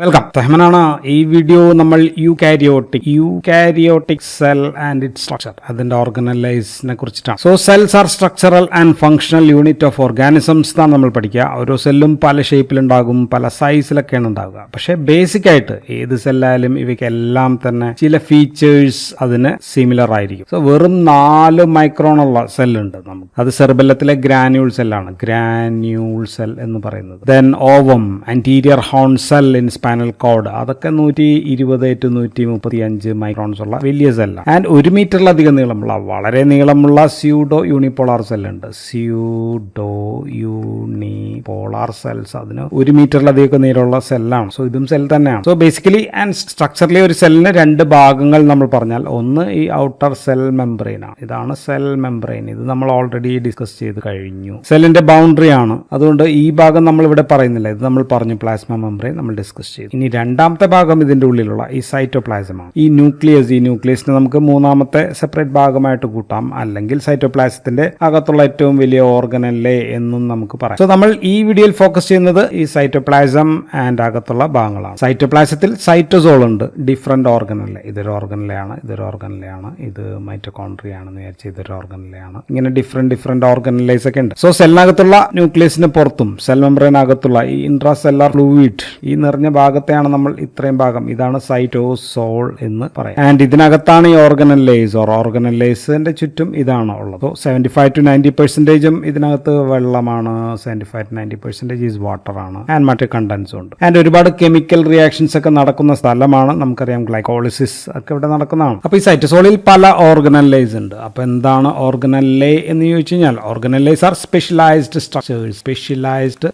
Welcome. റഹ്മാനാണ്. ഈ video നമ്മൾ eukaryotic cell and it's structure, അതിന്റെ ഓർഗനലൈസിനെ കുറിച്ചിട്ടാണ്. So cells are structural and functional unit of organisms എന്നാണ് നമ്മൾ പഠിക്കുക. ഓരോ സെല്ലും പല ഷേപ്പിലുണ്ടാകും, പല സൈസിലൊക്കെയാണ് ഉണ്ടാവുക. പക്ഷെ ബേസിക് ആയിട്ട് ഏത് സെല്ലായാലും ഇവയ്ക്കെല്ലാം തന്നെ ചില ഫീച്ചേഴ്സ് അതിന് സിമിലർ ആയിരിക്കും. സോ വെറും 4 മൈക്രോൺ ഉള്ള സെല്ലുണ്ട് നമുക്ക്. അത് സെർബെല്ലത്തിലെ ഗ്രാന്യൂൾ സെല്ലാണ്, ഗ്രാന്യൂൾ സെൽ എന്ന് പറയുന്നത്. Then ovum, anterior horn cell in spinal code, അതൊക്കെ 120 to 135 മൈക്രോൺസ് ഉള്ള വലിയ സെല്ലാണ്. ആൻഡ് 1 മീറ്ററിലധികം നീളമുള്ള വളരെ നീളമുള്ള സ്യൂഡോ യൂണിപോളാർ സെല്ലുണ്ട്. സ്യൂഡോ യൂണിപോളാർ സെൽസ്, അതിന് 1 മീറ്ററിലധികം നീളമുള്ള സെല്ലാണ്. സോ ഇതും സെൽ തന്നെയാണ്. സോ ബേസിക്കലി ആൻഡ് സ്ട്രക്ചറലി ഒരു സെല്ലിന് 2 ഭാഗങ്ങൾ നമ്മൾ പറഞ്ഞാൽ, ഒന്ന് ഈ ഔട്ടർ സെൽ മെംബ്രെയിൻ ആണ്. ഇതാണ് സെൽ മെംബ്രെയിൻ. ഇത് നമ്മൾ ഓൾറെഡി ഡിസ്കസ് ചെയ്ത് കഴിഞ്ഞു. സെല്ലിന്റെ ബൗണ്ടറി ആണ്, അതുകൊണ്ട് ഈ ഭാഗം നമ്മൾ ഇവിടെ പറയുന്നില്ല. ഇത് നമ്മൾ പറഞ്ഞു, പ്ലാസ്മ മെംബ്രെയിൻ നമ്മൾ ഡിസ്കസ് ചെയ്തു. ഇനി രണ്ടാമത്തെ ഭാഗം ഇതിന്റെ ഉള്ളിലുള്ള ഈ സൈറ്റോപ്ലാസമാണ്. ഈ ന്യൂക്ലിയസിന് നമുക്ക് 3ാമത്തെ സെപ്പറേറ്റ് ഭാഗമായിട്ട് കൂട്ടാം, അല്ലെങ്കിൽ സൈറ്റോപ്ലാസത്തിന്റെ അകത്തുള്ള ഏറ്റവും വലിയ ഓർഗനല്ലേ എന്നും നമുക്ക് പറയാം. സോ നമ്മൾ ഈ വീഡിയോയിൽ ഫോക്കസ് ചെയ്യുന്നത് ഈ സൈറ്റോപ്ലാസം ആൻഡ് അകത്തുള്ള ഭാഗങ്ങളാണ്. സൈറ്റോപ്ലാസത്തിൽ സൈറ്റോസോൾ ഉണ്ട്, ഡിഫറെന്റ് ഓർഗനല്ലേ. ഇതൊരു ഓർഗനലയാണ്, ഇതൊരു ഓർഗനലയാണ്, ഇത് മൈറ്റോകോൺട്രിയാണെന്ന് വിചാരിച്ച് ഇതൊരു ഓർഗനലയാണ്. ഇങ്ങനെ ഡിഫറെന്റ് ഓർഗനലൈസ് ഒക്കെ ഉണ്ട്. സോ സെല്ലിനകത്തുള്ള ന്യൂക്ലിയസിന് പുറത്തും സെൽ മെംബ്രെയിനകത്തുള്ള ഈ ഇൻട്രാ സെല്ലാർ ഫ്ലൂയിഡ്, ഈ നിറഞ്ഞ ഭാഗത്തെയാണ് നമ്മൾ ഇത്രയും ഭാഗം, ഇതാണ് സൈറ്റോസോൾ എന്ന് പറയാം. ആൻഡ് ഇതിനകത്താണ് ഈ ഓർഗനലൈസിന്റെ ചുറ്റും ഇതാണ് ഉള്ളത്. 75 to 90% ഇതിനകത്ത് വെള്ളമാണ്, 75 to 90% ഈസ് വാട്ടർ ആണ്. ആൻഡ് മറ്റു കണ്ടൻസും ഉണ്ട്. ആൻഡ് ഒരുപാട് കെമിക്കൽ റിയാക്ഷൻസ് ഒക്കെ നടക്കുന്ന സ്ഥലമാണ്. നമുക്കറിയാം ഗ്ലൈക്കോളിസിസ് ഒക്കെ ഇവിടെ നടക്കുന്നതാണ്. അപ്പൊ ഈ സൈറ്റോസോളിൽ പല ഓർഗനലൈസ് ഉണ്ട്. അപ്പൊ എന്താണ് ഓർഗനല്ലേ എന്ന് ചോദിച്ചു കഴിഞ്ഞാൽ, ഓർഗനലൈസ് ആർ സ്പെഷ്യലൈസ്ഡ്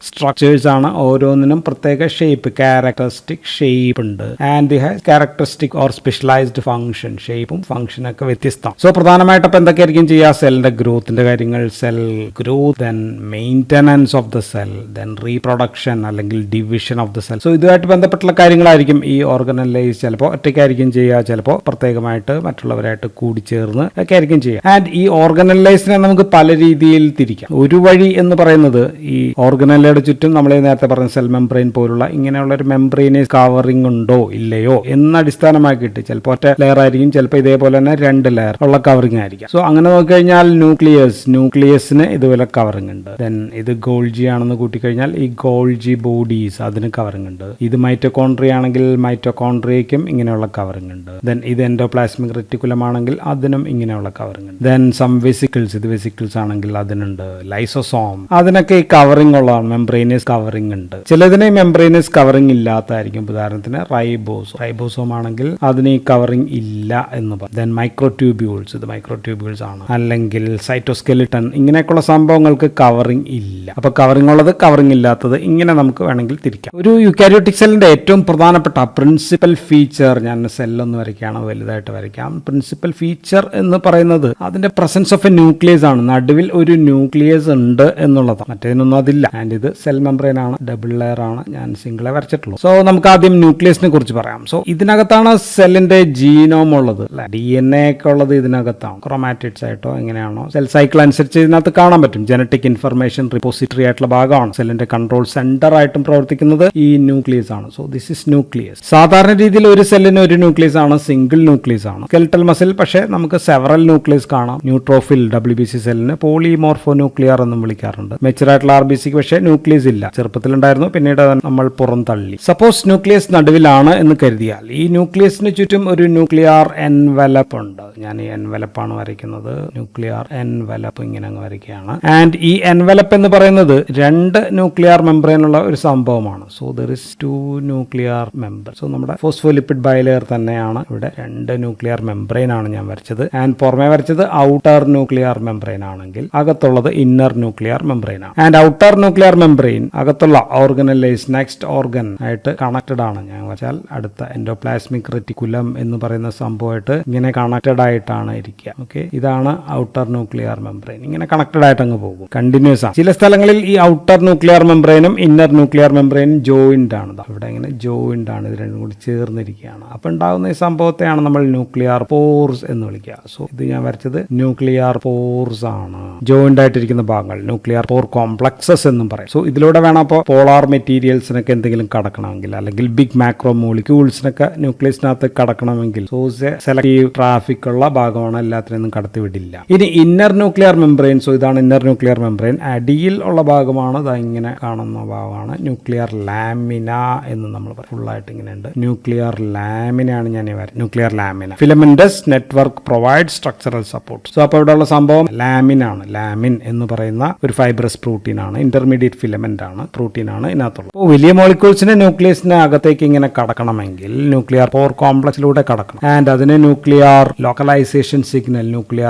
സ്ട്രക്ചേഴ്സ് ആണ്. ഓരോന്നിനും പ്രത്യേക ഷേപ്പ്, ക്യാരക്ടറിസ്റ്റിക് ഷേപ്പ് ഉണ്ട്. And characteristic or specialized function, ഷേപ്പും ഫംഗ്ഷനും ഒക്കെ വ്യത്യസ്തം. സോ പ്രധാനമായിട്ട് അപ്പൊ എന്തൊക്കെയായിരിക്കും ചെയ്യുക? സെല്ലിന്റെ ഗ്രോത്തിന്റെ കാര്യങ്ങൾ, cell growth, then maintenance of the cell, then reproduction അല്ലെങ്കിൽ division of the cell. So ഇതുമായിട്ട് ബന്ധപ്പെട്ടുള്ള കാര്യങ്ങളായിരിക്കും ഈ ഓർഗനലൈസ് ചിലപ്പോൾ ഒറ്റയ്ക്കായിരിക്കും ചെയ്യുക, ചിലപ്പോൾ പ്രത്യേകമായിട്ട് മറ്റുള്ളവരായിട്ട് കൂടിച്ചേർന്ന് ഒക്കെ ആയിരിക്കും ചെയ്യുക. ആൻഡ് ഈ ഓർഗനലൈസിനെ നമുക്ക് പല രീതിയിൽ തിരിക്കാം. ഒരു വഴി എന്ന് പറയുന്നത്, ഈ ഓർഗനലയുടെ ചുറ്റും നമ്മൾ നേരത്തെ പറഞ്ഞ സെൽ മെംബ്രെയിൻ പോലുള്ള ഇങ്ങനെയുള്ള ഒരു മെംബ്രെയിനേസ് കവറിംഗ് ഉണ്ടോ ഇല്ലയോ എന്ന് അടിസ്ഥാനമാക്കിയിട്ട് ചിലപ്പോൾ ഒറ്റ ലെയർ ആയിരിക്കും, ചിലപ്പോൾ ഇതേപോലെ തന്നെ 2 ലെയർ ഉള്ള കവറിംഗ് ആയിരിക്കും. സോ അങ്ങനെ നോക്കിക്കഴിഞ്ഞാൽ ന്യൂക്ലിയസിന് ഇതുപോലെ കവറിംഗ് ഉണ്ട്. ദെൻ ഇത് ഗോൾജി ആണെന്ന് കൂട്ടിക്കഴിഞ്ഞാൽ ഈ ഗോൾജി ബോഡീസ്, അതിന് കവറിംഗ് ഉണ്ട്. ഇത് മൈറ്റോകോൺട്രിയ ആണെങ്കിൽ മൈറ്റോകോൺട്രിയയ്ക്കും ഇങ്ങനെയുള്ള കവറിംഗ് ഉണ്ട്. ദെൻ ഇത് എൻഡോപ്ലാസ്മിക് റെറ്റിക്കുലം ആണെങ്കിൽ അതിനും ഇങ്ങനെയുള്ള കവറിംഗ് ഉണ്ട്. ദെൻ സം വെസിക്കിൾസ്, ഇത് വെസിക്കിൾസ് ആണെങ്കിൽ അതിനുണ്ട്. ലൈസോസോം, അതിനൊക്കെ ഈ കവറിംഗ് ഉള്ളതാണ്, മെംബ്രെയിനേസ് കവറിംഗ് ഉണ്ട്. ചിലതിന് മെംബ്രെയിനേസ് കവറിംഗ് ഇല്ലാത്തായിരിക്കും. ഉദാഹരണത്തിന് റൈബോസോം ആണെങ്കിൽ അതിന് ഈ കവറിംഗ് ഇല്ല എന്ന് പറയും. ദെൻ മൈക്രോട്യൂബ്യൂൾസ്, ഇത് മൈക്രോട്യൂബ്യൂൾസ് ആണ്. അല്ലെങ്കിൽ സൈറ്റോസ്കെലിട്ടൺ, ഇങ്ങനെയൊക്കെയുള്ള സംഭവങ്ങൾക്ക് കവറിംഗ് ഇല്ല. അപ്പൊ കവറിംഗ് ഉള്ളത്, കവറിംഗ് ഇല്ലാത്തത്, ഇങ്ങനെ നമുക്ക് വേണമെങ്കിൽ തിരിക്കാം. ഒരു യൂകാരിയോട്ടിക് സെല്ലിന്റെ ഏറ്റവും പ്രധാനപ്പെട്ട പ്രിൻസിപ്പൽ ഫീച്ചർ, ഞാൻ സെല്ലൊന്ന് വരയ്ക്കുകയാണ്, വലുതായിട്ട് വരയ്ക്കാം. പ്രിൻസിപ്പൽ ഫീച്ചർ എന്ന് പറയുന്നത് അതിന്റെ പ്രസൻസ് ഓഫ് എ ന്യൂക്ലിയസ് ആണ്. നടുവിൽ ഒരു ന്യൂക്ലിയസ് ഉണ്ട് എന്നുള്ളതാണ്, മറ്റേതിനൊന്നും അതില്ല. ആൻഡ് ഇത് സെൽ മെംബ്രെയിൻ ആണ്, ഡബിൾ ലെയർ ആണ്, ഞാൻ സിംഗിളെ വരച്ചിട്ടുള്ളൂ. സോ നമുക്ക് ആദ്യം ന്യൂക്ലിയസിനെ കുറിച്ച് പറയാം. സോ ഇതിനകത്താണ് സെല്ലിന്റെ ജീനോം ഉള്ളത്, DNA ഒക്കെ ഉള്ളത് ഇതിനകത്താണ്. ക്രോമാറ്റിഡ്സ് ആയിട്ടോ എങ്ങനെയാണോ സെൽ സൈക്കിൾ അനുസരിച്ച് ഇതിനകത്ത് കാണാൻ പറ്റും. ജനറ്റിക് ഇൻഫർമേഷൻ റിപ്പോസിറ്ററി ആയിട്ടുള്ള ഭാഗമാണ്. സെല്ലിന്റെ കൺട്രോൾ സെന്റർ ആയിട്ടും പ്രവർത്തിക്കുന്നത് ഈ ന്യൂക്ലിയസ് ആണ്. So this is nucleus. സാധാരണ രീതിയിൽ ഒരു സെല്ലിന് ഒരു ന്യൂക്ലിയസ് ആണ്, സിംഗിൾ ന്യൂക്ലിയസ് ആണ്. സ്കെൽറ്റൽ മസിൽ പക്ഷേ നമുക്ക് സെവറൽ ന്യൂക്ലിയസ് കാണാം. ന്യൂട്രോഫിൽ WBC സെല്ലിന് പോളിമോർഫോ ന്യൂക്ലിയർ എന്നും വിളിക്കാറുണ്ട്. മെച്ചുറായിട്ടുള്ള RBCക്ക് പക്ഷേ ന്യൂക്ലിയസ് ഇല്ല. ചെറുപ്പത്തിലുണ്ടായിരുന്നു, പിന്നീട് നമ്മൾ പുറന്തള്ളി. സപ്പോസ് ന്യൂക്ലിയസ് നടുവിലാണ് എന്ന് കരുതിയാൽ, ഈ ന്യൂക്ലിയസിന് ചുറ്റും ഒരു ന്യൂക്ലിയർ എൻവലപ്പ് ഉണ്ട്. ഞാൻ ഈ എൻവലപ്പാണ് വരയ്ക്കുന്നത്. ന്യൂക്ലിയർ എൻവലപ്പ് ഇങ്ങനെ അങ്ങ് വരയ്ക്കുകയാണ്. ആൻഡ് ഈ എൻവലപ്പ് എന്ന് പറയുന്നത് 2 ന്യൂക്ലിയർ മെംബ്രെയിനുള്ള ഒരു സംഭവമാണ്. So there is 2 nuclear membrane. So നമ്മുടെ ഫോസ്ഫോലിപ്പിഡ് ബൈലെയർ തന്നെയാണ്. ഇവിടെ 2 ന്യൂക്ലിയർ മെംബ്രെയിൻ ആണ് ഞാൻ വരച്ചത്. ആൻഡ് പുറമെ വരച്ചത് ഔട്ടർ ന്യൂക്ലിയർ മെംബ്രെയിൻ ആണെങ്കിൽ, അകത്തുള്ളത് ഇന്നർ ന്യൂക്ലിയർ മെംബ്രെയിൻ ആണ്. ആൻഡ് ഔട്ടർ ന്യൂക്ലിയർ മെംബ്രെയിൻ അകത്തുള്ള ഓർഗനലൈസ് നെക്സ്റ്റ് ഓർഗൻ ആയിട്ട് കണക്റ്റഡ് ആണ്. ഞാൻ വെച്ചാൽ അടുത്ത എൻഡോപ്ലാസ്മിക് റെറ്റിക്കുലം എന്ന് പറയുന്ന സംഭവമായിട്ട് ഇങ്ങനെ കണക്റ്റഡ് ആയിട്ടാണ് ഇരിക്കുക. ഓക്കെ, ഇതാണ് ഔട്ടർ ന്യൂക്ലിയർ മെംബ്രെയിൻ. ഇങ്ങനെ കണക്റ്റഡ് ആയിട്ട് അങ്ങ് പോകും, കണ്ടിന്യൂസ് ആണ്. ചില സ്ഥലങ്ങളിൽ ഈ ഔട്ടർ ന്യൂക്ലിയർ മെംബ്രെയിനും ഇന്നർ ന്യൂക്ലിയർ മെംബ്രെയിനും ജോയിന്റ് ആണ്. ഇവിടെ ഇങ്ങനെ ജോയിന്റ് ആണ്, ഇത് രണ്ടും കൂടി ചേർന്നിരിക്കുകയാണ്. അപ്പൊ ഉണ്ടാകുന്ന ഈ സംഭവത്തെയാണ് നമ്മൾ ന്യൂക്ലിയർ പോർസ് എന്ന് വിളിക്കുക. സോ ഇത് ഞാൻ വരച്ചത് ന്യൂക്ലിയർ പോർസ് ആണ്, ജോയിന്റ് ആയിട്ടിരിക്കുന്ന ഭാഗങ്ങൾ ന്യൂക്ലിയർ പോർ കോംപ്ലക്സസ് എന്നും പറയും. സോ ഇതിലൂടെ വേണം അപ്പോൾ പോളാർ മെറ്റീരിയൽസിനൊക്കെ എന്തെങ്കിലും കടക്കണം. കടക്കണമെങ്കിൽ അല്ലെങ്കിൽ ബിഗ് മാക്രോ മോളിക്യൂൾസിനൊക്കെ ന്യൂക്ലിയസിനകത്ത് കടക്കണമെങ്കിൽ സോ സെലക്റ്റീവ് ട്രാഫിക് ഉള്ള ഭാഗമാണ്, എല്ലാത്തിനും കടത്തിവിടില്ല. ഇനി ഇന്നർ ന്യൂക്ലിയർ മെംബ്രെയിൻ. സോ ഇതാണ് ഇന്നർ ന്യൂക്ലിയർ മെംബ്രെയിൻ. അടിയിൽ ഉള്ള ഭാഗമാണ് ഇങ്ങനെ കാണുന്ന ഭാഗമാണ് ന്യൂക്ലിയർ ലാമിന എന്ന് നമ്മൾ പറയും. ഫുള്ളായിട്ട് ഇങ്ങനെ ഉണ്ട്. ന്യൂക്ലിയർ ലാമിനയാണ് ഞാൻ nuclear lamina. Filamentous network provide structural support. So അപ്പോൾ ഇവിടെ ഉള്ള സംഭവം ലാമിൻ ആണ്. ലാമിൻ എന്ന് പറയുന്ന ഒരു ഫൈബ്രസ് പ്രോട്ടീൻ ആണ്, ഇന്റർമീഡിയറ്റ് ഫിലമെന്റ് ആണ്, പ്രോട്ടീൻ ആണ് ഇതിനകത്തുള്ളത്. അപ്പോൾ വലിയ മോളിക്യൂൾസിന് ന്യൂക്ലിയസിന് അകത്തേക്ക് ഇങ്ങനെ കടക്കണമെങ്കിൽ ന്യൂക്ലിയർ പോർ കോംപ്ലക്സിലൂടെ കടക്കണം. ആൻഡ് അതിന് ന്യൂക്ലിയർ ലോക്കലൈസേഷൻ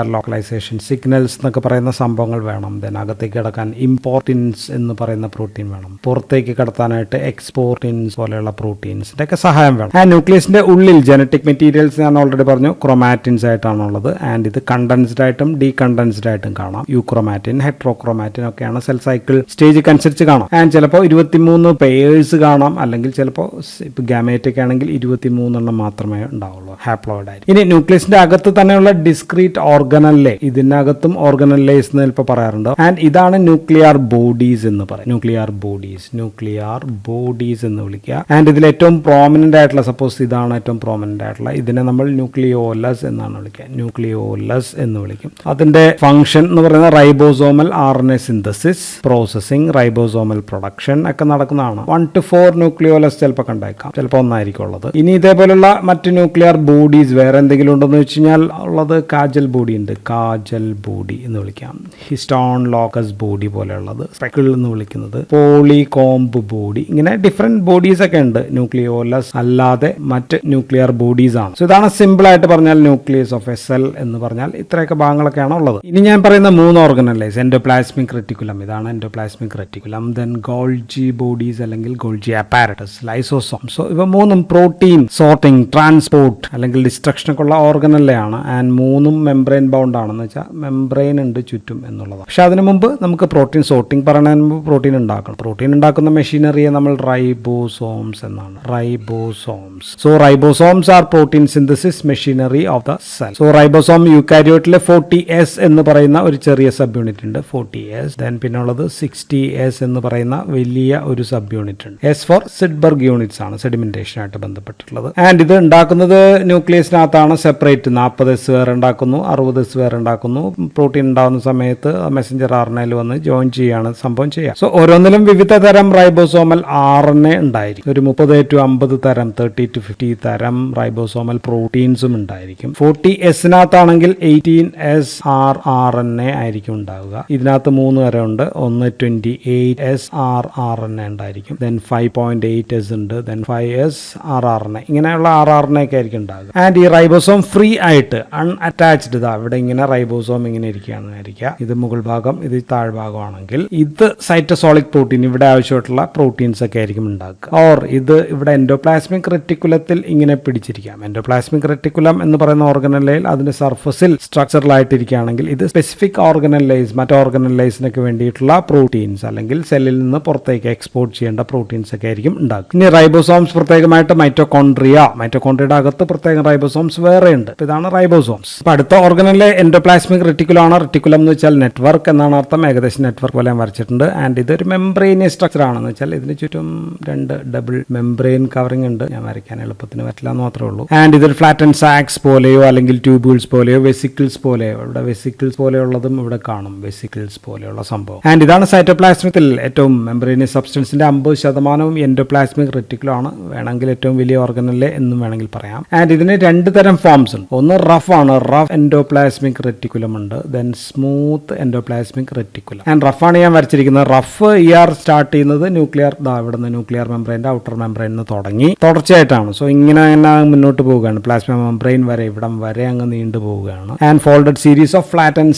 സിഗ്നൽസ് എന്നൊക്കെ പറയുന്ന സംഭവങ്ങൾ വേണം. ദെൻ അകത്തേക്ക് കടക്കാൻ ഇമ്പോർട്ടിൻസ് എന്ന് പറയുന്ന പ്രോട്ടീൻ വേണം. പുറത്തേക്ക് കടത്താനായിട്ട് എക്സ്പോർട്ടിൻസ് പോലെയുള്ള പ്രോട്ടീൻസിന്റെ ഒക്കെ സഹായം വേണം. ആൻഡ് ന്യൂക്ലിയസിന്റെ ഉള്ളിൽ ജനറ്റിക് മെറ്റീരിയൽസ് ഞാൻ ഓൾറെഡി പറഞ്ഞു ക്രൊമാറ്റിൻസ് ആയിട്ടാണുള്ളത്. ആൻഡ് ഇത് കണ്ടൻസ്ഡ് ആയിട്ടും ഡീകണ്ടൻസ്ഡ് ആയിട്ടും കാണാം. യൂക്രോമാറ്റിൻ, ഹെട്രോക്രോമാറ്റിൻ ഒക്കെയാണ് സെൽ സൈക്കിൾ സ്റ്റേജിക്ക് അനുസരിച്ച് കാണാം. ആൻഡ് ചിലപ്പോൾ 23 പെയേഴ്സ് കാണാം, അല്ലെങ്കിൽ ചിലപ്പോൾ ഇപ്പൊ ഗാമേറ്റ് ആണെങ്കിൽ 23 മാത്രമേ ഉണ്ടാവുള്ളൂ, ഹാപ്ലോയിഡ് ആയിരിക്കും. ഇനി ന്യൂക്ലിയസിന്റെ അകത്ത് തന്നെയുള്ള ഡിസ്ക്രീറ്റ് ഓർഗനല്ലേ, ഇതിനകത്തും ഓർഗനലൈസ് എന്ന് ചിലപ്പോൾ പറയാറുണ്ട്. ആൻഡ് ഇതാണ് ന്യൂക്ലിയർ ബോഡീസ് എന്ന് പറയും. ന്യൂക്ലിയർ ബോഡീസ് എന്ന് വിളിക്കുക. ആൻഡ് ഇതിൽ ഏറ്റവും പ്രോമിനന്റ് ആയിട്ടുള്ള, സപ്പോസ് ഇതാണ് ഏറ്റവും പ്രോമിനന്റ് ആയിട്ടുള്ള, ഇതിനെ നമ്മൾ ന്യൂക്ലിയോലസ് എന്നാണ് വിളിക്കുക. ന്യൂക്ലിയോലസ് എന്ന് വിളിക്കും. അതിന്റെ ഫംഗ്ഷൻ എന്ന് പറയുന്നത് ribosomal RNA synthesis, processing, ribosomal production ഒക്കെ നടക്കുന്നതാണ്. 1 to 4 ന്യൂക്ലിയോലസ് ചിലപ്പോൾ കണ്ടേക്കാം, ചിലപ്പോൾ ഒന്നായിരിക്കും ഉള്ളത്. ഇനി ഇതേപോലുള്ള മറ്റ് ന്യൂക്ലിയർ ബോഡീസ് വേറെ എന്തെങ്കിലും ഉണ്ടെന്ന് വെച്ച് കഴിഞ്ഞാൽ ഉള്ളത് കാജൽ ബോഡി ഉണ്ട്. കാജൽ ബോഡി എന്ന് വിളിക്കാം. ഹിസ്റ്റോൺ ലോക്കസ് ബോഡി പോലെയുള്ളത്, സ്പെക്കിൾ എന്ന് വിളിക്കുന്നത്, പോളികോംബ് ബോഡി. ഇങ്ങനെ ഡിഫറെന്റ് ബോഡീസ് ഒക്കെ ഉണ്ട് ന്യൂക്ലിയോലസ് അല്ലാതെ മറ്റ് ന്യൂക്ലിയർ ബോഡീസ് ആണ്. സോ ഇതാണ് സിമ്പിൾ ആയിട്ട് പറഞ്ഞാൽ ന്യൂക്ലിയസ് ഓഫ് എ സെൽ എന്ന് പറഞ്ഞാൽ ഇത്രയൊക്കെ ഭാഗങ്ങളൊക്കെയാണ് ഉള്ളത്. ഇനി ഞാൻ പറയുന്ന 3 ഓർഗനലൈസ്, എൻഡോപ്ലാസ്മിക് റെറ്റിക്കുലം, ഇതാണ് endoplasmic reticulum. Then Golgi bodies അല്ലെങ്കിൽ ഗോൾജി അപ്പാരറ്റസ്, ലൈസോസോം. സോ ഇവ 3 പ്രോട്ടീൻ സോർട്ടിംഗ്, ട്രാൻസ്പോർട്ട് അല്ലെങ്കിൽ ഡിസ്ട്രക്ഷൻ ഒക്കെ ഉള്ള ഓർഗനലയാണ്. ആൻഡ് 3 മെംബ്രെയിൻ ബൗണ്ട് ആണെന്ന് വെച്ചാൽ മെംബ്രെയിൻ ഉണ്ട് ചുറ്റും എന്നുള്ളതാണ്. പക്ഷെ അതിനു മുമ്പ് നമുക്ക് പ്രോട്ടീൻ സോർട്ടിംഗ് പറയുന്നതിന് മുമ്പ് പ്രോട്ടീൻ ഉണ്ടാക്കണം. പ്രോട്ടീൻ ഉണ്ടാക്കുന്ന മെഷീനറിയെ നമ്മൾ റൈബോസോംസ് എന്നാണ്. Ribosomes. So ribosomes are protein synthesis machinery of the cell. So ribosome യൂക്കാരിയോട്ടിലെ 40S എന്ന് പറയുന്ന ഒരു ചെറിയ സബ് യൂണിറ്റ് ഉണ്ട്, 40S. ദെൻ പിന്നെ ഉള്ളത് 60S എന്ന് പറയുന്ന വലിയ ഒരു സബ് യൂണിറ്റ് ഉണ്ട്. S ഫോർ സിഡ്ബർഗ് യൂണിറ്റ്സ് ആണ്, സെഡിമെന്റേഷൻ ആയിട്ട് ബന്ധപ്പെട്ടിട്ടുള്ളത്. ആൻഡ് ഇത് ഉണ്ടാക്കുന്നത് ന്യൂക്ലിയസിനകത്താണ് സെപ്പറേറ്റ്. 40S വേറെ ഉണ്ടാക്കുന്നു, 60S വേറെ ഉണ്ടാക്കുന്നു. പ്രോട്ടീൻ ഉണ്ടാകുന്ന സമയത്ത് മെസഞ്ചർ RNA വന്ന് ജോയിൻ ചെയ്യാണ് സംഭവം ചെയ്യുക. സോ ഓരോന്നിലും വിവിധ തരം റൈബോസോമൽ RNA ഉണ്ടായിരിക്കും. ഒരു 30 to 50 തരം, 30 to 50 തരം റൈബോസോമൽ പ്രോട്ടീൻസും ഉണ്ടായിരിക്കും. 40S-നകത്താണെങ്കിൽ 18S rRNA ആയിരിക്കും ഉണ്ടാവുക. ഇതിനകത്ത് 3 തരം ഉണ്ട്. ഒന്ന് 28S rRNA ഉണ്ടായിരിക്കും. ദെൻ 5.8S ഉണ്ട്. Then 5S rRNA. ഇങ്ങനെയുള്ള rRNA ഒക്കെ ആയിരിക്കും ഉണ്ടാവുക. ആൻഡ് ഈ റൈബോസോം ഫ്രീ ആയിട്ട് അൺഅറ്റാച്ച്ഡ്, ഇതാ ഇവിടെ ഇങ്ങനെ റൈബോസോം ഇങ്ങനെ ഇരിക്കുക. ഇത് മുകൾ ഭാഗം, ഇത് താഴ്ഭാഗമാണെങ്കിൽ ഇത് സൈറ്റോസോളിക് പ്രോട്ടീൻ, ഇവിടെ ആവശ്യമായിട്ടുള്ള പ്രോട്ടീൻസ് ഒക്കെ ആയിരിക്കും ഉണ്ടാക്കുക. ഓർ ഇത് ഇവിടെ എൻഡോപ്ലാസ്മിക് റെറ്റിക്കുലത്തിൽ ഇങ്ങനെ പിടിച്ചിരിക്കാം. എൻഡോപ്ലാസ്മിക് റെറ്റിക്കുലം എന്ന് പറയുന്ന ഓർഗനലയിൽ അതിന്റെ സർഫസിൽ സ്ട്രക്ചറലായിട്ടിരിക്കുകയാണെങ്കിൽ ഇത് സ്പെസിഫിക് ഓർഗനലൈസ്, മറ്റ് ഓർഗനലൈസിനൊക്കെ വേണ്ടിയിട്ടുള്ള പ്രോട്ടീൻസ് അല്ലെങ്കിൽ സെല്ലിൽ നിന്ന് പുറത്തേക്ക് എക്സ്പോർട്ട് ചെയ്യേണ്ട പ്രോട്ടീൻസ് ഒക്കെ ആയിരിക്കും ഉണ്ടാക്കുക. ഇനി റൈബോസോംസ് പ്രത്യേകമായിട്ട് മൈറ്റോകോൺട്രിയയുടെ അകത്ത് പ്രത്യേകം റൈബോസോംസ് വേറെ ഉണ്ട്. ഇതാണ് റൈബോസോംസ്. അപ്പൊ അടുത്ത ഓർഗനലിലെ എൻഡോപ്ലാസ്മിക് റെറ്റിക്കുലമാണ്. റെറ്റിക്കുലം എന്ന് വെച്ചാൽ നെറ്റ്വർക്ക് എന്നാണ് അർത്ഥം. ഏകദേശം നെറ്റ്വർക്ക് പോലെ വരച്ചിട്ടുണ്ട്. ആൻഡ് ഇതൊരു മെംബ്രെയിനിയസ് സ്ട്രക്ചർ ആണെന്ന് വെച്ചാൽ ഇതിന് ചുറ്റും 2 ഡബിൾ മെംബ്രെയിൻ കവറിംഗ് ഉണ്ട്. ഞാൻ വരയ്ക്കാൻ എളുപ്പത്തിന് പറ്റില്ല എന്ന് മാത്രമേ ഉള്ളൂ. ആൻഡ് ഇതൊരു ഫ്ലാറ്റൻ സാക്സ് പോലെയോ അല്ലെങ്കിൽ ട്യൂബ്യൂൾസ് പോലെയോ വെസിക്കിൾസ് പോലെയോ, ഇവിടെ വെസിക്കിൾസ് പോലെയുള്ളതും ഇവിടെ കാണും, വെസിക്കിൾസ് പോലെയുള്ള സംഭവം. ആൻഡ് ഇതാണ് സൈറ്റോപ്ലാസ്മത്തിൽ ഏറ്റവും മെംബ്രെയിനിയസ് സബ്സ്റ്റൻസിന്റെ 50% എൻഡോപ്ലാസ്മിക് റെറ്റിക്കുലം ആണ്. വേണമെങ്കിൽ ഏറ്റവും വലിയ ഓർഗനല്ലേ എന്നും വേണമെങ്കിൽ പറയാം. ആൻഡ് ഇതിന് 2 തരം ഫോംസ് ഉണ്ട്. ഒന്ന് റഫ് ആണ്, റഫ് എൻഡോപ്ലാസ്മിക് റെറ്റിക്കുലം ഉണ്ട്. Then smooth endoplasmic reticulum. And റഫാണ് ഞാൻ വരച്ചിരിക്കുന്നത്. റഫ് സ്റ്റാർട്ട് ചെയ്യുന്നത് ന്യൂക്ലിയർ, ഇവിടെ നിന്ന് ന്യൂക്ലിയർ മെംബ്രെയിന്റെ ഔട്ടർ മെംബ്രെയിനിൽ തുടങ്ങി തുടർച്ചയായിട്ടാണ്. സോ ഇങ്ങനെ മുന്നോട്ട് പോവുകയാണ്. പ്ലാസ്മ മെംബ്രെയിൻ വരെ ഇവിടം വരെ അങ്ങ് നീണ്ടു പോവുകയാണ്. And folded series of flatten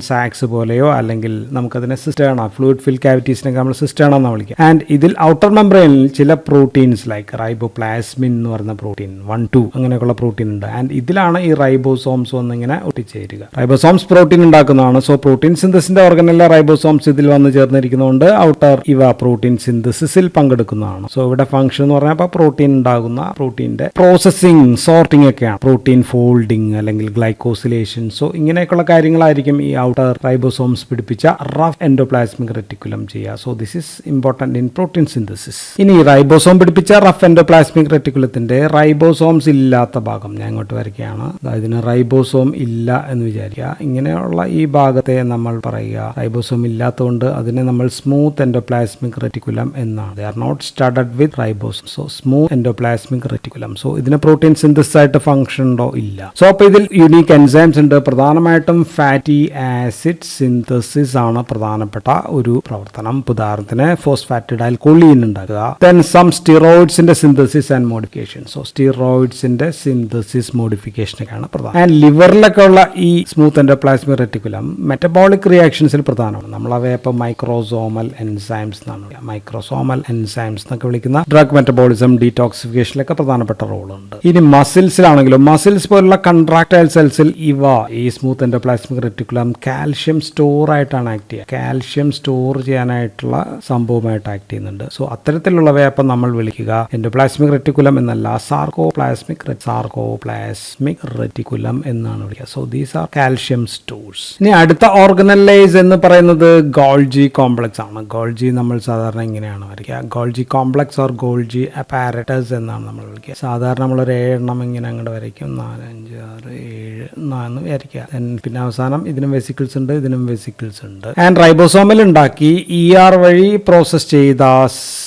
sacs പോലെയോ അല്ലെങ്കിൽ നമുക്കതിനെ സിസ്റ്റേണ, ഫ്ലൂയിഡ് ഫിൽ കാവിറ്റീസിനൊക്കെ നമ്മൾ സിസ്റ്റേണ എന്ന് വിളിക്കാം. ആൻഡ് ഇതിൽ ഔട്ടർ മെംബ്രെയിനിൽ ചില പ്രോട്ടീൻസ് ലൈക്ക് റൈബോപ്ലാസ്മിൻ എന്ന് പറയുന്ന പ്രോട്ടീൻ 1-2 അങ്ങനെയൊക്കെയുള്ള പ്രോട്ടീൻ ഉണ്ട്. ആൻഡ് ഇതിലാണ് ഈ റൈബോസോംസ് വന്നിങ്ങനെ ഒട്ടിച്ചേരുക. റൈബോസോംസ് പ്രോട്ടീൻ ഉണ്ടാക്കുന്നതാണ്. സോ പ്രോട്ടീൻ സിന്തസിന്റെ ഓർഗനലിലെ റൈബോസോംസ് ഇതിൽ വന്ന് ചേർന്നിരിക്കുന്നതുകൊണ്ട് ഔട്ടർ ഇവ പ്രോട്ടീൻ സിന്തസിസിൽ പങ്കെടുക്കുന്നതാണ്. സോ ഇവിടെ ഫംഗ്ഷൻ എന്ന് പറഞ്ഞാൽ പ്രോട്ടീൻ ഉണ്ടാകുന്ന പ്രോട്ടീന്റെ പ്രോസസിംഗ്, സോർട്ടിംഗ് ഒക്കെയാണ്. പ്രോട്ടീൻ ഫോൾഡിംഗ് അല്ലെങ്കിൽ ഗ്ലൈക്കോസിലേഷൻ. സോ ഇങ്ങനെയൊക്കെയുള്ള കാര്യങ്ങളായിരിക്കും ഈ ഔട്ടർ റൈബോസോംസ് പിടിപ്പിച്ച റഫ് എൻഡോപ്ലാസ്മിക് റെറ്റിക്കുലം ചെയ്യുക. So this is important in protein synthesis. ഇനി റൈബോസോം പിടിപ്പിച്ച റഫ് എൻഡോപ്ലാസ്മിക് റെറ്റിക്കുലത്തിന്റെ റൈബോസോംസ് ഇല്ലാത്ത ഭാഗം ഞാൻ ഇങ്ങോട്ട് വരയ്ക്കുകയാണ്. ഇതിന് റൈബോസോം ഇല്ല എന്ന് വിചാരിക്കുക. ഇങ്ങനെയുള്ള ഈ ഭാഗത്തെ നമ്മൾ പറയുക റൈബോസോം ഇല്ലാത്തതുകൊണ്ട് അതിനെ നമ്മൾ സ്മൂത്ത് എൻഡോപ്ലാസ്മിക് റെറ്റിക്കുലം എന്നാണ്. They are not studded with ribosome. So smooth endoplasmic reticulum. So ഇതിന് പ്രോട്ടീൻ സിന്തസിസ് ആയിട്ട് ഫംഗ്ഷൻ ഉണ്ടോ? ഇല്ല. സോ അപ്പോൾ ഇതിൽ യുണീക്ക് എൻസൈംസ് ഉണ്ട്. പ്രധാനമായിട്ടും ഫാറ്റി ആസിഡ് സിന്തസിസ് ആണ് പ്രധാനപ്പെട്ട ഒരു പ്രവർത്തനം. ഉദാഹരണത്തിന് ഫോസ്ഫാറ്റിഡൈൽ കൊളീൻ ഉണ്ടാക്കുക. ദെൻ സം സ്റ്റിറോയിഡ്സിന്റെ സിന്തസിസ് ആൻഡ് മോഡിഫിക്കേഷൻ. സോ സ്റ്റിറോയിഡ്സിന്റെ സിന്തസിസ് മോഡിഫിക്കേഷൻ ഒക്കെയാണ് പ്രധാനം. ആൻഡ് ലിവറിലൊക്കെ ഉള്ള ഈ സ്മൂത്ത് എൻഡോപ്ലാസ്മിക് റെറ്റിക്കുലം മെറ്റബോളിക് റിയാക്ഷൻസിൽ പ്രധാനമാണ്. നമ്മൾ അവയെ ഇപ്പോൾ മൈക്രോസോമൽ എൻസൈംസ് എന്നാണ് മൈക്രോസോമൽ എൻസൈംസ് എന്നൊക്കെ വിളിക്കുന്ന ഡ്രഗ് മെറ്റബോളിസം ഡീടോക്സിഫിക്കേഷനിലൊക്കെ പ്രധാനപ്പെട്ട റോളുണ്ട്. ഇനി മസിൽസിലാണെങ്കിലും മസിൽസ് പോലുള്ള കൺട്രാക്ടൈൽ സെൽസിൽ ഇവ ഈ smooth endoplasmic reticulum calcium store ആയിട്ടാണ് ആക്ട് ചെയ്യുക. കാൽഷ്യം സ്റ്റോർ ചെയ്യാനായിട്ടുള്ള സംഭവമായിട്ട് ആക്ട് ചെയ്യുന്നുണ്ട്. സോ അത്തരത്തിലുള്ളവയെ അപ്പം നമ്മൾ വിളിക്കുക എൻഡോപ്ലാസ്മിക് റെറ്റിക്കുലം എന്നല്ല, സാർക്കോപ്ലാസ്മിക് റെറ്റിക്കുലം എന്നാണ് വിളിക്കുക. So these are calcium stores. ഇനി അടുത്ത ഓർഗനലൈസ് എന്ന് പറയുന്നത് ഗോൾജി കോംപ്ലക്സ് ആണ്. ഗോൾജി നമ്മൾ സാധാരണ ഇങ്ങനെയാണ് വരയ്ക്കുക. Golgi complex or Golgi apparatus എന്നാണ് നമ്മൾ വിളിക്കുക. സാധാരണ നമ്മളൊരു 7 എണ്ണം ഇങ്ങനെ അങ്ങോട്ട് വരയ്ക്കും. 4, 5, 6, 7 എന്ന് വരയ്ക്കുക. പിന്നെ അവസാനം ഇതിനും വെസിക്കിൾസ് ഉണ്ട്, ഇതിനും വെസിക്കിൾസ് ഉണ്ട്. ആൻഡ് റൈബോസോമിൽ ഉണ്ടാക്കി ER വഴി പ്രോസസ് ചെയ്ത